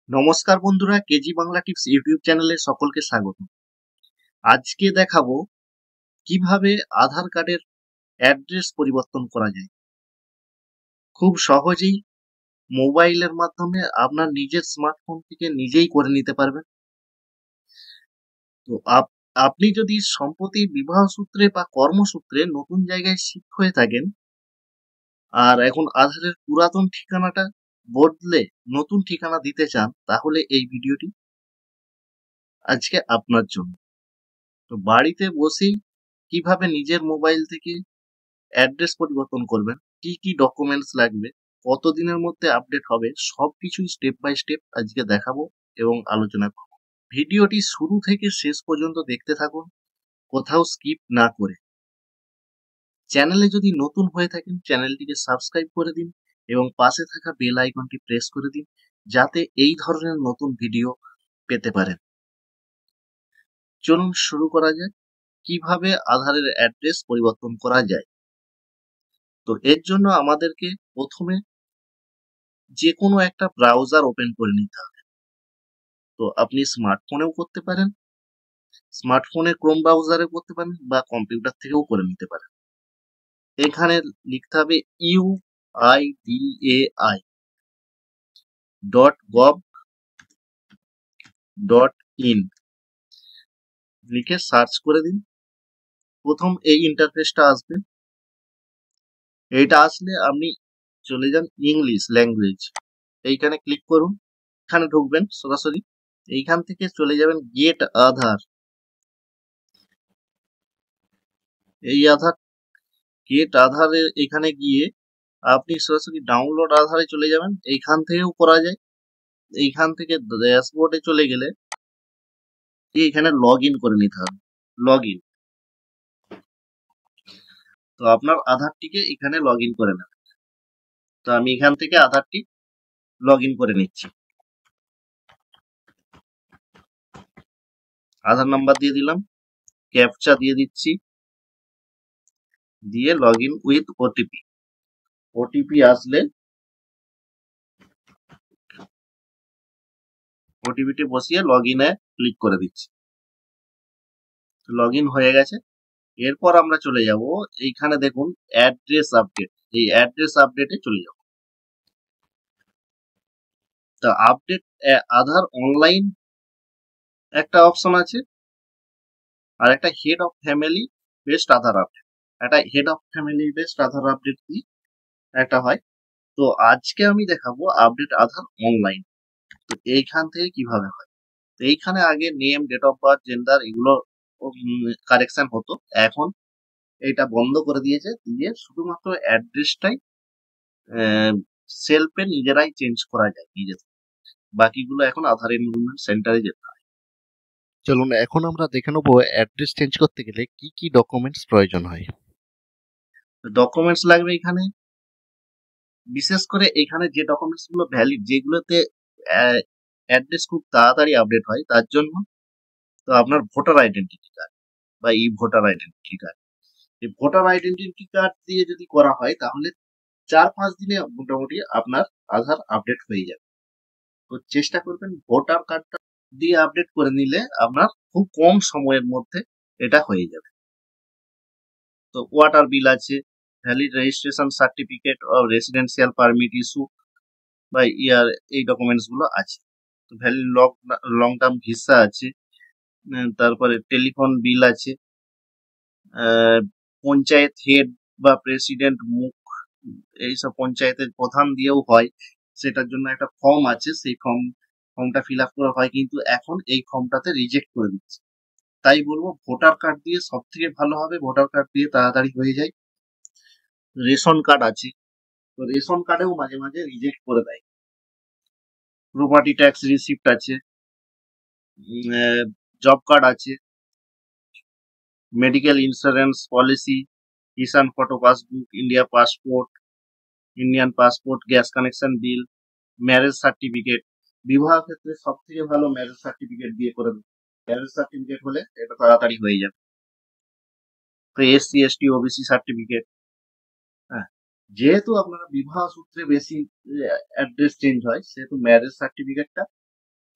নমস্কার বন্ধুরা, KG Bangla tips YouTube চ্যানেলে সকলকে স্বাগত। আজকে দেখাবো কিভাবে আধার কার্ডের অ্যাড্রেস পরিবর্তন করা যায়। খুব সহজেই মোবাইলের মাধ্যমে আপনার নিজের স্মার্টফোন থেকে নিজেই করে নিতে পারবেন। তো আপনি যদি সম্প্রতি বিবাহ সূত্রে বা কর্মসূত্রে নতুন জায়গায় শিফট হয়ে থাকেন আর এখন আধারের পুরাতন ঠিকানাটা বদলে নতুন ঠিকানা দিতে চান, তাহলে এই ভিডিওটি আজকে আপনার জন্য। তো বাড়িতে বসেই কিভাবে নিজের মোবাইল থেকে অ্যাড্রেস পরিবর্তন করবেন, কি কি ডকুমেন্টস লাগবে, কতদিনের মধ্যে আপডেট হবে, সবকিছুই স্টেপ বাই স্টেপ আজকে দেখাবো এবং আলোচনা করব। ভিডিওটি শুরু থেকে শেষ পর্যন্ত দেখতে থাকুন, কোথাও স্কিপ না করে। চ্যানেলে যদি নতুন হয়ে থাকেন চ্যানেলটিকে সাবস্ক্রাইব করে দিন এবং পাশে থাকা বেল আইকনটি প্রেস করে দিন, যাতে এই ধরনের নতুন ভিডিও পেতে পারেন। চলুন শুরু করা যাক কিভাবে আধারের অ্যাড্রেস পরিবর্তন করা যায়। তো এর জন্য আমাদেরকে প্রথমে যে কোনো একটা ব্রাউজার ওপেন করে নিতে হবে। তো আপনি স্মার্টফোনেও করতে পারেন, স্মার্টফোনে ক্রোম ব্রাউজারে করতে পারেন বা কম্পিউটার থেকেও করে নিতে পারেন। এখানে লিখতে হবে uidai.gov.in, লিখে সার্চ করে দিন। প্রথম এই ইন্টারফেসটা আসবে। এইটা আসলে আপনি চলে যান ইংলিশ ল্যাঙ্গুয়েজ, এইখানে ক্লিক করুন। এখানে ঢুকবেন সরাসরি, এইখান থেকে চলে যাবেন গেট আধার। এই গেট আধারে এখানে গিয়ে আপনি সরাসরি ডাউনলোড আধারে চলে যাবেন। এইখান থেকেও করা যায়। এইখান থেকে ড্যাশবোর্ডে চলে গেলে এখানে লগ ইন করে নিতে হবে। লগ ইন, তো আপনার আধারটিকে এখানে লগ ইন করে নেবেন। তো আমি এখান থেকে আধারটি লগ ইন করে নিচ্ছি। আধার নাম্বার দিয়ে দিলাম, ক্যাপচা দিয়ে দিচ্ছি, দিয়ে log in with OTP. OTP আসলে ওটিপিটি বসিয়ে লগ ইনে ক্লিক করে দিচ্ছি। লগ ইন হয়ে গেছে। এরপর আমরা চলে যাব, এইখানে দেখুন অ্যাড্রেস আপডেট। এই অ্যাড্রেস আপডেটে চলে যাব। তা আপডেট আধার অনলাইন একটা অপশন আছে, আর একটা head of family based Aadhaar update. একটা head of family based Aadhaar update কি একটা হয়। তো আজকে আমি দেখাবো আপডেট আধার অনলাইন। তো এইখান থেকে কিভাবে হয়। তো এইখানে আগে name, date of birth, gender এগুলো কারেকশন হতো। এখন এটা বন্ধ করে দিয়েছে, দিয়ে শুধুমাত্র অ্যাড্রেসটাই সেলফে নিজেরাই চেঞ্জ করা যায় নিজেদের। বাকিগুলো এখন আধার এনরোলমেন্ট সেন্টারে যেতে হয়। চলুন এখন আমরা দেখে নেবো অ্যাড্রেস চেঞ্জ করতে গেলে কি কি ডকুমেন্টস প্রয়োজন হয়। ডকুমেন্টস লাগবে এখানে, বিশেষ করে এখানে যে ডকুমেন্টস গুলো ভ্যালিড, যেগুলোতে অ্যাড্রেস খুব তাড়াতাড়ি আপডেট হয়, তার জন্য তো আপনার ভোটার আইডেন্টিটি কার্ড বা ই ভোটার আইডেন্টিটি কার্ড। এই ভোটার আইডেন্টিটি কার্ড দিয়ে যদি করা হয় তাহলে 4-5 দিনে মোটামুটি আপনার আধার আপডেট হয়ে যাবে। তো চেষ্টা করবেন ভোটার কার্ডটা দিয়ে আপডেট করে নিলে আপনার খুব কম সময়ের মধ্যে এটা হয়ে যাবে। তো ওয়াটার বিল আছে, valid registration certificate of residential permit issue বা ইয়ার, এই ডকুমেন্টস গুলো আছে। তো ভ্যালিড লং টার্ম ভিসা আছে, তারপরে টেলিফোন বিল আছে, পঞ্চায়েত হেড বা প্রেসিডেন্ট মুখ, এইসব পঞ্চায়েতের প্রধান দিয়েও হয়। সেটার জন্য একটা ফর্ম আছে, সেই ফর্মটা ফিল আপ করা হয়, কিন্তু এখন এই ফর্মটাতে রিজেক্ট করে দিচ্ছে। তাই বলবো ভোটার কার্ড দিয়ে সব থেকে ভালো হবে, ভোটার কার্ড দিয়ে তাড়াতাড়ি হয়ে যায়। রেশন কার্ড আছে, তো রেশন কার্ডেও মাঝে মাঝে রিজেক্ট করে দেয়। প্রপার্টি ট্যাক্স রিসিপ্ট আছে, জব কার্ড আছে, medical insurance policy, Kisan photo passbook, Indian passport, gas connection bill, marriage certificate. বিবাহ ক্ষেত্রে সব থেকে ভালো ম্যারেজ সার্টিফিকেট দিয়ে করে দেবে। ম্যারেজ সার্টিফিকেট হলে এটা তাড়াতাড়ি হয়ে যাবে। তো এসসি এসটি ওবিসি সার্টিফিকেট। হ্যাঁ, যেহেতু আপনারা বিবাহ সূত্রে বেশি অ্যাড্রেস চেঞ্জ হয়, সেহেতু ম্যারেজ সার্টিফিকেটটা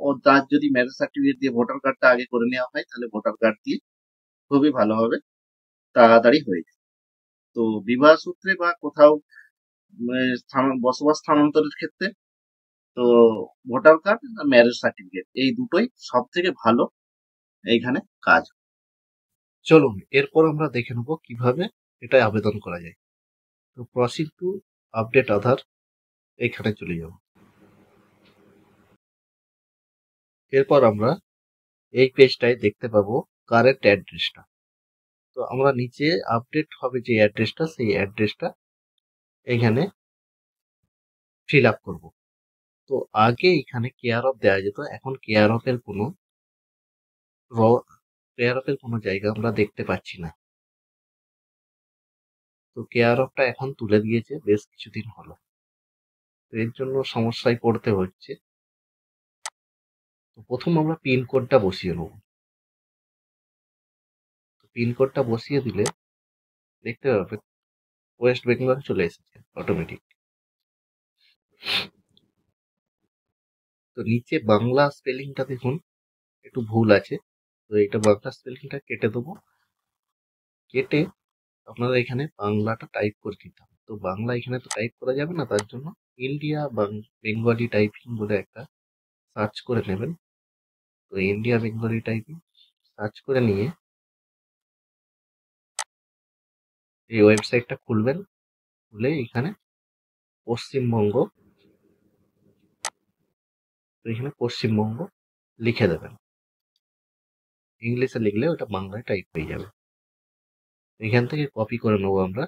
ও তার যদি ম্যারেজ সার্টিফিকেট দিয়ে ভোটার কার্ডটা আগে করে নেওয়া হয় তাহলে ভোটার কার্ড দিয়ে খুবই ভালোভাবে তাড়াতাড়ি হয়ে যায়। তো বিবাহ সূত্রে বা কোথাও বসবাস স্থানান্তরের ক্ষেত্রে তো ভোটার কার্ড আর ম্যারেজ সার্টিফিকেট এই দুটোই সব থেকে ভালো এইখানে কাজ। চলুন এরপর আমরা দেখে নেবো কিভাবে এটা আবেদন করা যায়। তো প্রসিড টু আপডেট আধার এখানে চলে যাব। এরপর আমরা এই পেজটায় দেখতে পাবো কারেন্ট অ্যাড্রেসটা। তো আমরা নিচে আপডেট হবে যে অ্যাড্রেসটা সেই অ্যাড্রেসটা এখানে ফিল আপ করবো। তো আগে এখানে কেয়ার অফ দেওয়া যেত, এখন কেয়ার অফের কোনো জায়গা আমরা দেখতে পাচ্ছি না। তো কেয়ার অফটা এখন তুলে দিয়েছে বেশ কিছুদিন হলো, তো এর জন্য সমস্যায় পড়তে হচ্ছে। তো প্রথম আমরা পিন কোডটা বসিয়ে নেব। তো পিন কোডটা বসিয়ে দিলে দেখতে পাবে ওয়েস্ট বেঙ্গল চলে এসেছে অটোমেটিক। তো নিচে বাংলা স্পেলিংটা দেখুন একটু ভুল আছে, তো এটা বাংলা স্পেলিংটা কেটে দেবো। কেটে আপনারা এখানে বাংলাটা টাইপ করে দিতে হবে। তো বাংলা এখানে তো টাইপ করা যাবে না, তার জন্য ইন্ডিয়া বেঙ্গলি টাইপিং বলে একটা সার্চ করে নেবেন। তো ইন্ডিয়া বেঙ্গলি টাইপিং সার্চ করে নিয়ে এই ওয়েবসাইটটা খুলবেন। খুলে এখানে পশ্চিমবঙ্গ, তো এখানে পশ্চিমবঙ্গ লিখে দেবেন। ইংলিশে লিখলে ওটা বাংলায় টাইপ হয়ে যাবে। এখান থেকে কপি করে নেবো আমরা।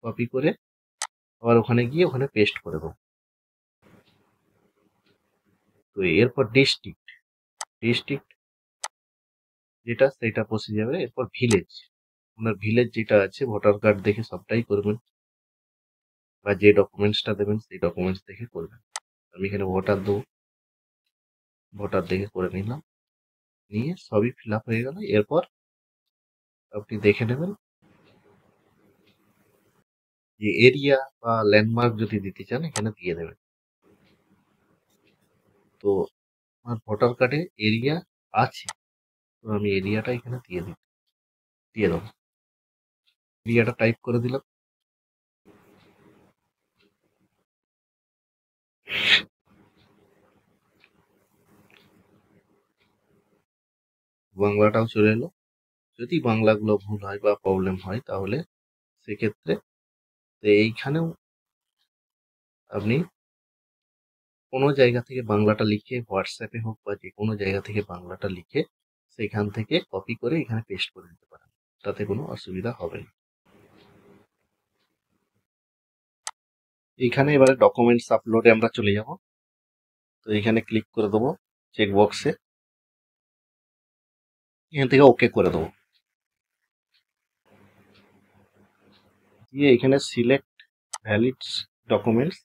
কপি করে আবার ওখানে গিয়ে ওখানে পেস্ট করে দেবো। তো এরপর ডিস্ট্রিক্ট যেটা সেটা বসে যাবে। এরপর ভিলেজ, আপনার ভিলেজ যেটা আছে ভোটার কার্ড দেখে সবটাই করবেন, বা যে ডকুমেন্টসটা দেবেন সেই ডকুমেন্টস দেখে করবেন। আমি এখানে ভোটার দেবো, ভোটার দেখে করে নিলাম। নিয়ে সবই ফিল আপ হয়ে গেল। এরপর আপনি দেখে নেবেন যে এরিয়া বা ল্যান্ডমার্ক যদি দিতে চান এখানে দিয়ে দেবেন। তো আমার ভোটার কার্ডে এরিয়া আছে, তো আমি এরিয়াটা এখানে দিয়ে দেবো। এরিয়াটা টাইপ করে দিলাম। বাংলাটাও চলে এলো। যদি বাংলাগুলো ভুল হয় বা প্রবলেম হয় তাহলে সেক্ষেত্রে তো এইখানেও আপনি কোনো জায়গা থেকে বাংলাটা লিখে হোয়াটসঅ্যাপে হোক বা যে কোনো জায়গা থেকে বাংলাটা লিখে সেখান থেকে কপি করে এখানে পেস্ট করে দিতে পারেন, তাতে কোনো অসুবিধা হবে না। এইখানে এবারে ডকুমেন্টস আপলোডে আমরা চলে যাব। তো এখানে ক্লিক করে দেবো চেক বক্সে, এখান থেকে ওকে করে দেবো। দিয়ে এখানে সিলেক্ট ভ্যালিড ডকুমেন্টস,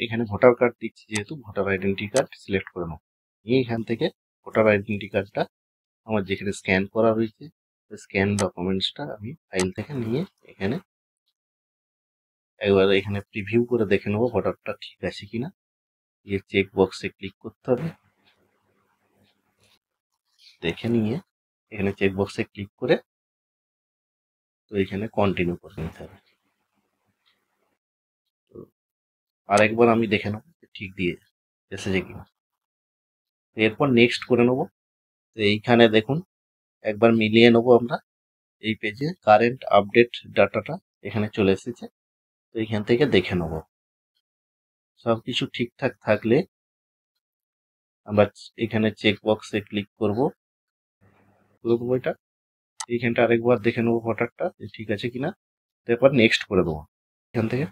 এখানে ভোটার কার্ড দিচ্ছি যেহেতু ভোটার আইডেন্টি কার্ড সিলেক্ট করে নেবো। নিয়ে এখান থেকে ভোটার আইডেন্টি কার্ডটা আমার যেখানে স্ক্যান করা রয়েছে স্ক্যান ডকুমেন্টসটা আমি ফাইল থেকে নিয়ে এখানে একবার এখানে প্রিভিউ করে দেখে নেবো ভোটারটা ঠিক আছে কিনা। দিয়ে চেক বক্সে ক্লিক করতে হবে। দেখে নিয়ে এখানে চেক বক্সে ক্লিক করে তো এখানে কন্টিনিউ করে নিতে হবে। তো আরেকবার আমি দেখে নেবো ঠিক দিয়ে এসেছে কিনা। এরপর নেক্সট করে নেবো। তো এইখানে দেখুন একবার মিলিয়ে নেবো আমরা। এই পেজে কারেন্ট আপডেট ডাটাটা এখানে চলে এসেছে। তো এইখান থেকে দেখে নেবো সবকিছু ঠিকঠাক থাকলে আমরা এখানে চেক বক্সে ক্লিক করব। এটা এইখানটা আরেকবার দেখে নেবো ভোটারটা ঠিক আছে কিনা। তারপর নেক্সট করে দেবো। এখান থেকে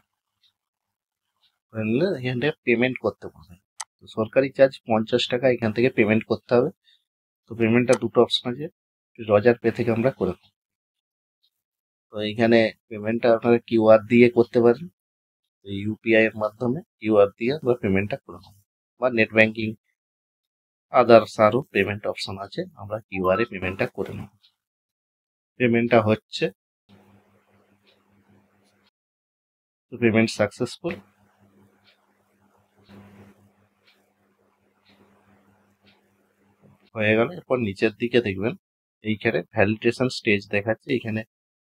নিলে এখান থেকে পেমেন্ট করতে পারবে। তো সরকারি চার্জ 50 টাকা এখান থেকে পেমেন্ট করতে হবে। তো পেমেন্টটা দুটো অপশন আছে, রজার পে থেকে আমরা করে দেবো। তো এইখানে পেমেন্টটা আপনারা কিউআর দিয়ে করতে পারেন। তো ইউপিআই এর মাধ্যমে কিউআর দিয়ে আমরা পেমেন্টটা করে নেবো, বা নেট ব্যাংকিং আদার্স আরও পেমেন্ট অপশন আছে, আমরা কিউআর এ পেমেন্টটা করে নেব। পেমেন্টটা হচ্ছে, তো পেমেন্ট সাকসেসফুল। হয়ে গেল। এরপর নিচের দিকে দেখবেন এইখানে ভ্যালিডেশন স্টেজ দেখাচ্ছে, এখানে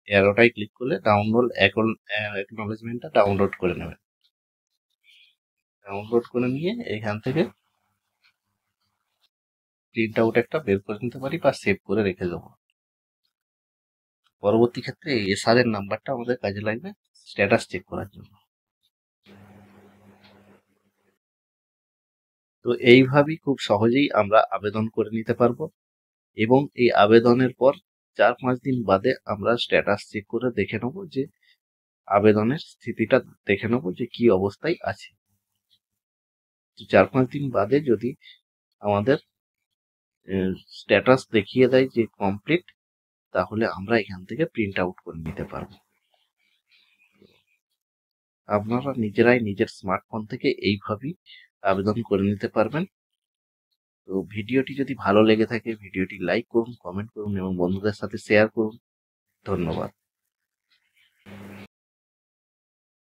অ্যারোটাই ক্লিক করলে ডাউনলোড অ্যাকনলেজমেন্টটা ডাউনলোড করে নেবেন। ডাউনলোড করে নিয়ে এখান থেকে প্রিন্ট আউট একটা বের করে নিতে পারি বা সেভ করে রেখে দেবো। পরবর্তী ক্ষেত্রে এই এসআর এর নাম্বারটা আমাদের কাজে লাগবে স্ট্যাটাস চেক করার জন্য। তো এইভাবেই খুব সহজেই আমরা আবেদন করে নিতে পারবো এবং এই আবেদনের পর 4-5 দিন বাদে আমরা স্ট্যাটাস চেক করে দেখে নেব যে আবেদনের স্থিতিটা দেখে নেব যে কি অবস্থায় আছে। 4-5 দিন বাদে যদি আমাদের স্ট্যাটাস দেখিয়ে দেয় যে কমপ্লিট, তাহলে আমরা এখান থেকে প্রিন্ট আউট করে নিতে পারবো। আপনারা নিজেরাই নিজের স্মার্টফোন থেকে এইভাবেই আবেদন করে নিতে পারবেন। তো ভিডিওটি যদি ভালো লেগে থাকে ভিডিওটি লাইক করুন, কমেন্ট করুন এবং বন্ধুদের সাথে শেয়ার করুন। ধন্যবাদ।